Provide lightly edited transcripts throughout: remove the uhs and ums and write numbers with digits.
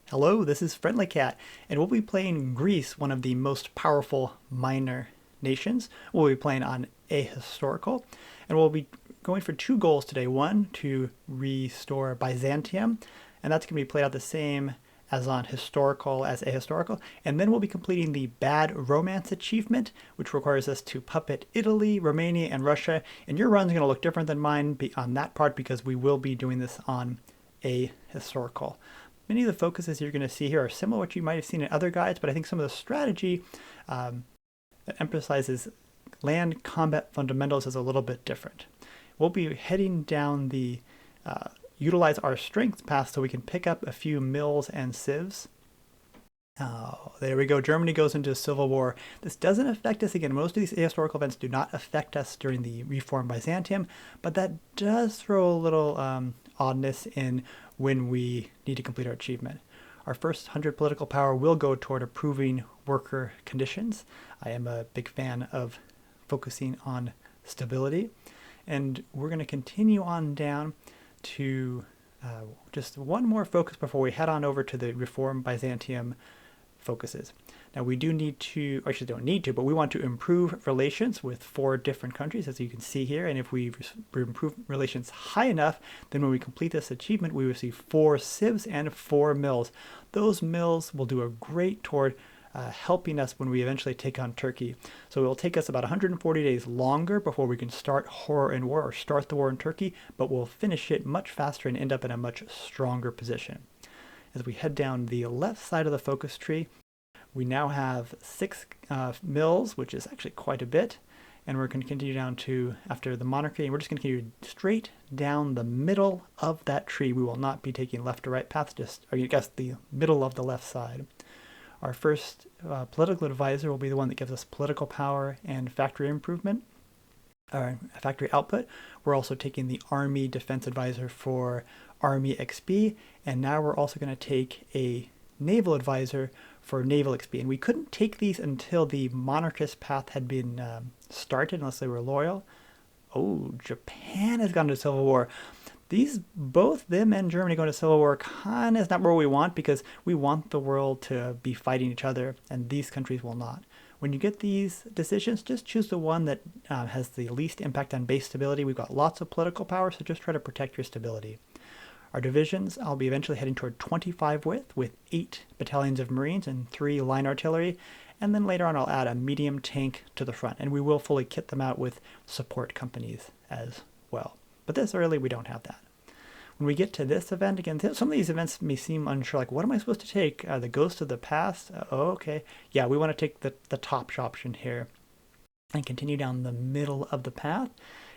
Hello, this is Friendly Cat, and we'll be playing Greece, one of the most powerful minor nations. We'll be playing on ahistorical, and we'll be going for two goals today. One, to restore Byzantium, and that's going to be played out the same as on historical as ahistorical. And then we'll be completing the Bad Romance achievement, which requires us to puppet Italy, Romania, and Russia. And your run's going to look different than mine on that part because we will be doing this on ahistorical. Many of the focuses you're going to see here are similar to what you might have seen in other guides, but I think some of the strategy that emphasizes land combat fundamentals is a little bit different. We'll be heading down the utilize our strength path so we can pick up a few mills and civs. Oh, there we go. Germany goes into a civil war. This doesn't affect us. Again, most of these ahistorical events do not affect us during the reformed Byzantium, but that does throw a little oddness in when we need to complete our achievement. Our first 100 political power will go toward improving worker conditions. I am a big fan of focusing on stability. And we're going to continue on down to just one more focus before we head on over to the reformed Byzantium focuses. Now we do need to, or actually don't need to, but we want to improve relations with 4 different countries, as you can see here. And if we improve relations high enough, then when we complete this achievement, we receive 4 civs and 4 mills. Those mills will do a great toward helping us when we eventually take on Turkey. So it will take us about 140 days longer before we can start horror and war or start the war in Turkey, but we'll finish it much faster and end up in a much stronger position. As we head down the left side of the focus tree, we now have 6 mills, which is actually quite a bit. And we're going to continue down to, after the monarchy, and we're just going to continue straight down the middle of that tree. We will not be taking left or right paths, just, or I guess the middle of the left side. Our first political advisor will be the one that gives us political power and factory improvement, or factory output. We're also taking the Army Defense Advisor for Army XP, and now we're also going to take a Naval Advisor for Naval XP. And we couldn't take these until the monarchist path had been started, unless they were loyal. Oh, Japan has gone to civil war. These, both them and Germany going to civil war, kind of is not where we want, because we want the world to be fighting each other, and these countries will not. When you get these decisions, just choose the one that has the least impact on base stability. We've got lots of political power, so just try to protect your stability. Our divisions, I'll be eventually heading toward 25 with 8 battalions of Marines and 3 line artillery, and then later on I'll add a medium tank to the front, and we will fully kit them out with support companies as well. But this early, we don't have that. When we get to this event, again, some of these events may seem unsure, like, what am I supposed to take? The Ghost of the Past? Oh, okay. Yeah, we want to take the top option here and continue down the middle of the path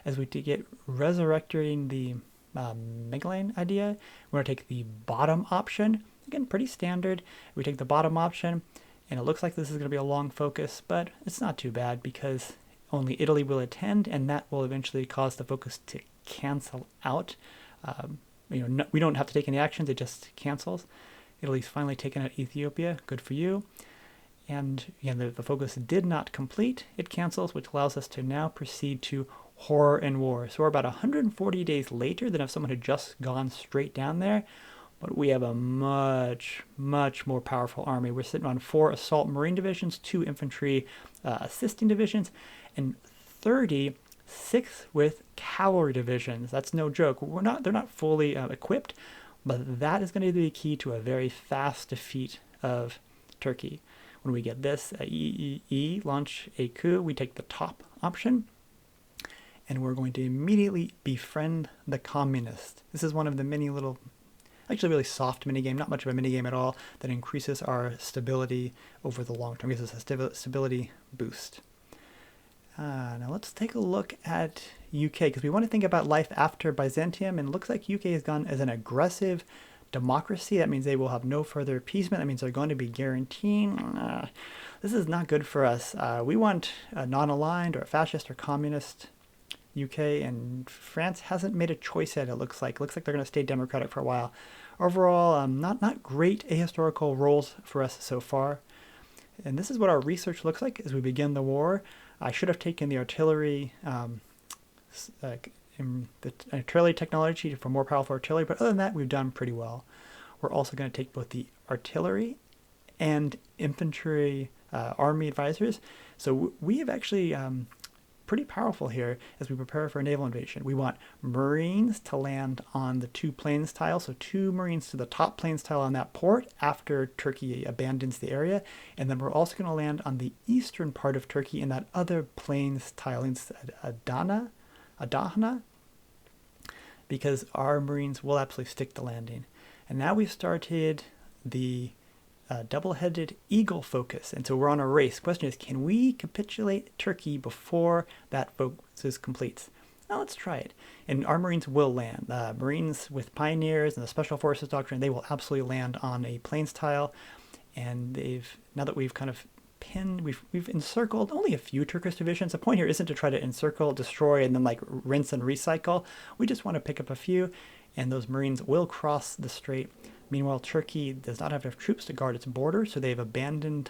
as we get resurrecting the Megalane idea. We're going to take the bottom option. Again, pretty standard. We take the bottom option, and it looks like this is going to be a long focus, but it's not too bad because only Italy will attend, and that will eventually cause the focus to cancel out. We don't have to take any actions, it just cancels. Italy's finally taken out Ethiopia, good for you. And again, the focus did not complete, it cancels, which allows us to now proceed to horror and war. So we're about 140 days later than if someone had just gone straight down there, but we have a much, much more powerful army. We're sitting on 4 assault marine divisions, 2 infantry assisting divisions, and 36 with cavalry divisions. That's no joke. They're not fully equipped, but that is going to be the key to a very fast defeat of Turkey. When we get this, launch a coup, we take the top option, and we're going to immediately befriend the communists. This is one of the many little, actually really soft minigame, not much of a minigame at all, that increases our stability over the long term, gives us a stability boost. Now let's take a look at UK, because we want to think about life after Byzantium, and it looks like UK has gone as an aggressive democracy. That means they will have no further appeasement. That means they're going to be guaranteeing. This is not good for us. We want a non-aligned or a fascist or communist UK, and France hasn't made a choice yet, it looks like. It looks like they're going to stay democratic for a while. Overall, not great ahistorical roles for us so far. And this is what our research looks like as we begin the war. I should have taken the artillery the artillery technology for more powerful artillery, but other than that, we've done pretty well. we're also going to take both the artillery and infantry army advisors. So we have actually pretty powerful here as we prepare for a naval invasion. We want Marines to land on the 2 plains tile, so 2 Marines to the top plains tile on that port after Turkey abandons the area, and then we're also going to land on the eastern part of Turkey in that other plains tile in Adana, because our Marines will absolutely stick the landing. And now we've started the double-headed eagle focus, and so we're on a race. The question is, can we capitulate Turkey before that focus completes? Now let's try it. And our Marines will land. Marines with Pioneers and the Special Forces Doctrine, they will absolutely land on a plains tile. And now that we've kind of pinned, we've encircled only a few Turkish divisions. The point here isn't to try to encircle, destroy, and then like rinse and recycle. We just want to pick up a few, and those Marines will cross the strait. Meanwhile, Turkey does not have enough troops to guard its border, so they've abandoned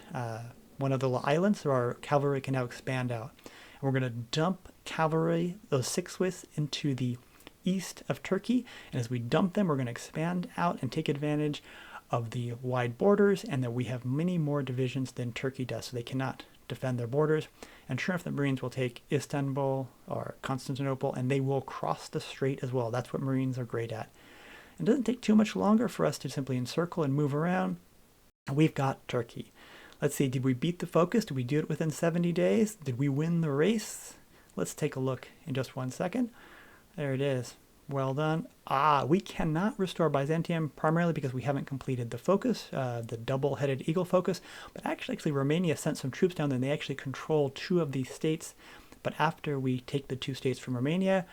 one of the little islands, so our cavalry can now expand out. And we're going to dump cavalry, those 6-withs, into the east of Turkey, and as we dump them, we're going to expand out and take advantage of the wide borders, and that we have many more divisions than Turkey does, so they cannot defend their borders. And sure enough, the Marines will take Istanbul or Constantinople, and they will cross the strait as well. That's what Marines are great at. It doesn't take too much longer for us to simply encircle and move around. We've got Turkey. Let's see, did we beat the focus? Did we do it within 70 days? Did we win the race? Let's take a look in just 1 second. There it is. Well done. We cannot restore Byzantium primarily because we haven't completed the focus, the double-headed eagle focus. But actually, Romania sent some troops down there, and they actually control 2 of these states. But after we take the 2 states from Romania,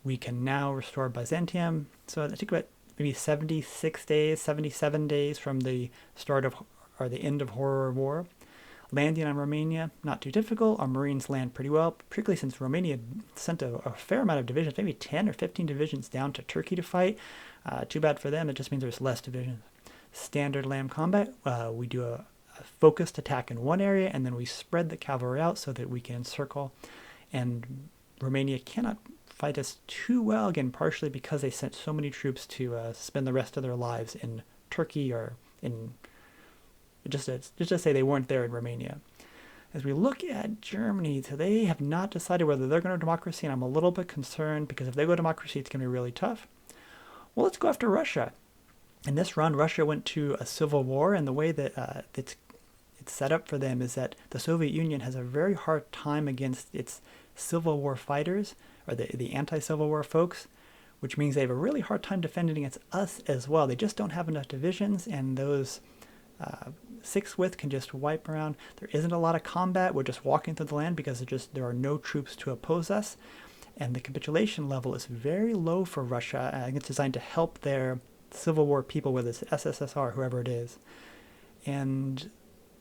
we can now restore Byzantium. So I think about maybe 76 days, 77 days from the start of, or the end of Horror War. Landing on Romania, not too difficult. Our Marines land pretty well, particularly since Romania sent a fair amount of divisions, maybe 10 or 15 divisions down to Turkey to fight. Too bad for them, it just means there's less divisions. Standard land combat, we do a focused attack in one area, and then we spread the cavalry out so that we can encircle. And Romania cannot fight us too well, again, partially because they sent so many troops to spend the rest of their lives in Turkey or in, just to say they weren't there in Romania. As we look at Germany, so they have not decided whether they're going to democracy, and I'm a little bit concerned because if they go democracy, it's going to be really tough. Well, let's go after Russia. In this run, Russia went to a civil war, and the way that it's set up for them is that the Soviet Union has a very hard time against its Civil War fighters, or the anti-Civil War folks, which means they have a really hard time defending against us as well. They just don't have enough divisions, and those 6-width can just wipe around. There isn't a lot of combat. We're just walking through the land because there are no troops to oppose us, and the capitulation level is very low for Russia. I think it's designed to help their Civil War people, whether it's SSSR, whoever it is. And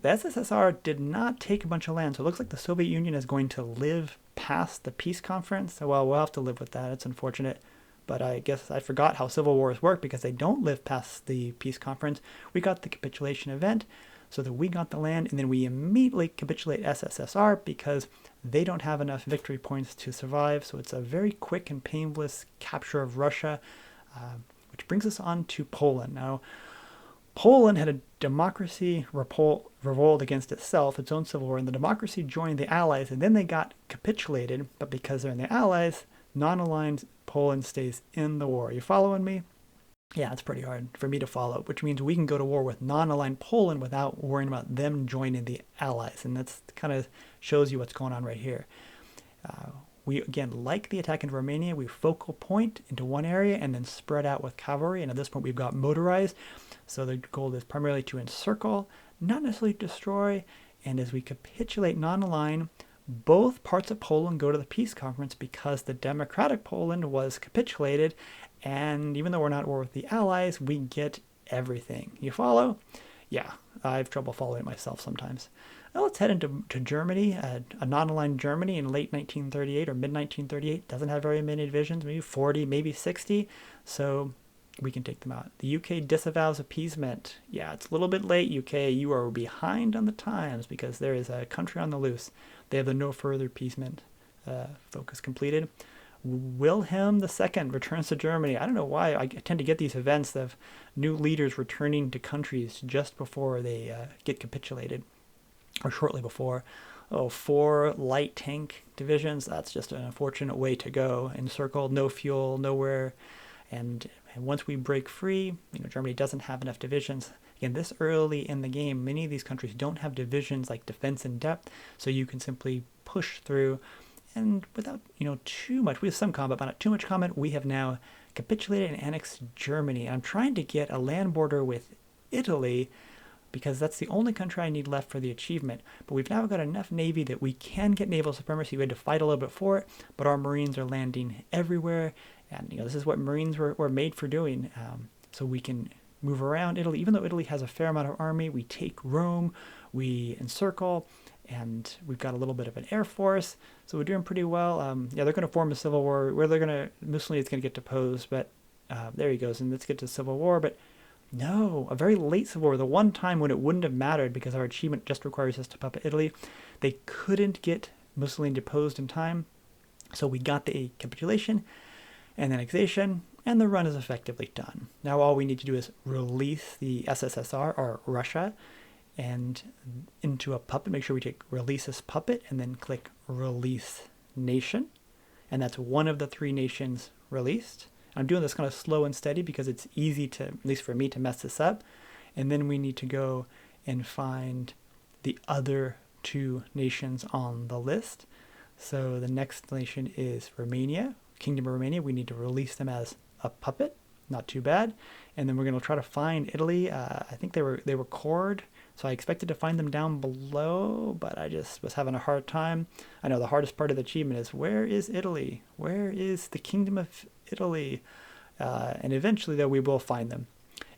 the SSSR did not take a bunch of land, so it looks like the Soviet Union is going to live past the peace conference. So, well, we'll have to live with that. It's unfortunate. But I guess I forgot how civil wars work because they don't live past the peace conference. We got the capitulation event, so that we got the land, and then we immediately capitulate SSSR because they don't have enough victory points to survive. So it's a very quick and painless capture of Russia, which brings us on to Poland. Now, Poland had a democracy revolt against itself, its own civil war, and the democracy joined the Allies, and then they got capitulated, but because they're in the Allies, non-aligned Poland stays in the war. Are you following me? Yeah, it's pretty hard for me to follow, which means we can go to war with non-aligned Poland without worrying about them joining the Allies, and that's kind of shows you what's going on right here. We, again, like the attack in Romania, we focal point into one area and then spread out with cavalry, and at this point we've got motorized, so the goal is primarily to encircle, not necessarily destroy, and as we capitulate non-aligned, both parts of Poland go to the peace conference because the democratic Poland was capitulated, and even though we're not at war with the Allies, we get everything. You follow? Yeah, I have trouble following myself sometimes. Now let's head into Germany, a non-aligned Germany in late 1938 or mid-1938. Doesn't have very many divisions, maybe 40, maybe 60, so we can take them out. The UK disavows appeasement. Yeah, it's a little bit late, UK. You are behind on the times because there is a country on the loose. They have the no further appeasement focus completed. Wilhelm II returns to Germany. I don't know why I tend to get these events of new leaders returning to countries just before they get capitulated, or shortly before. Oh, 4 light tank divisions. That's just an unfortunate way to go. Encircled, no fuel, nowhere. And once we break free, Germany doesn't have enough divisions. Again, this early in the game, many of these countries don't have divisions like defense in depth, so you can simply push through. And without too much, we have some combat, but not too much combat, we have now capitulated and annexed Germany. I'm trying to get a land border with Italy because that's the only country I need left for the achievement. But we've now got enough navy that we can get naval supremacy. We had to fight a little bit for it, but our Marines are landing everywhere. And this is what Marines were made for doing. So we can move around Italy. Even though Italy has a fair amount of army, we take Rome, we encircle, and we've got a little bit of an air force. So we're doing pretty well. Yeah, they're going to form a civil war where Mussolini's going to get deposed, but there he goes. And let's get to civil war. But no, a very late civil war, the one time when it wouldn't have mattered because our achievement just requires us to puppet Italy. They couldn't get Mussolini deposed in time, so we got the capitulation and annexation, and the run is effectively done. Now all we need to do is release the SSSR, or Russia, and into a puppet. Make sure we take release as puppet, and then click release nation, and that's one of the 3 nations released. I'm doing this kind of slow and steady because it's easy to, at least for me, to mess this up. And then we need to go and find the other 2 nations on the list. So the next nation is Romania, Kingdom of Romania. We need to release them as a puppet. Not too bad. And then we're going to try to find Italy. I think they were cored, so I expected to find them down below, but I just was having a hard time. I know the hardest part of the achievement is, where is Italy? Where is the Kingdom of Italy? And eventually, though, we will find them.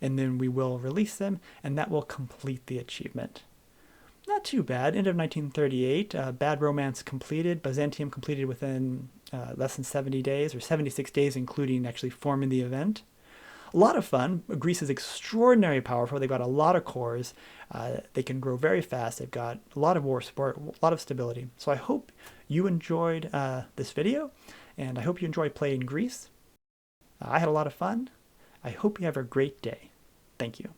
And then we will release them, and that will complete the achievement. Not too bad. End of 1938. Bad Romance completed. Byzantium completed within less than 70 days, or 76 days, including actually forming the event. A lot of fun. Greece is extraordinarily powerful. They've got a lot of cores. They can grow very fast. They've got a lot of war support, a lot of stability. So I hope you enjoyed this video, and I hope you enjoyed playing Greece. I had a lot of fun. I hope you have a great day. Thank you.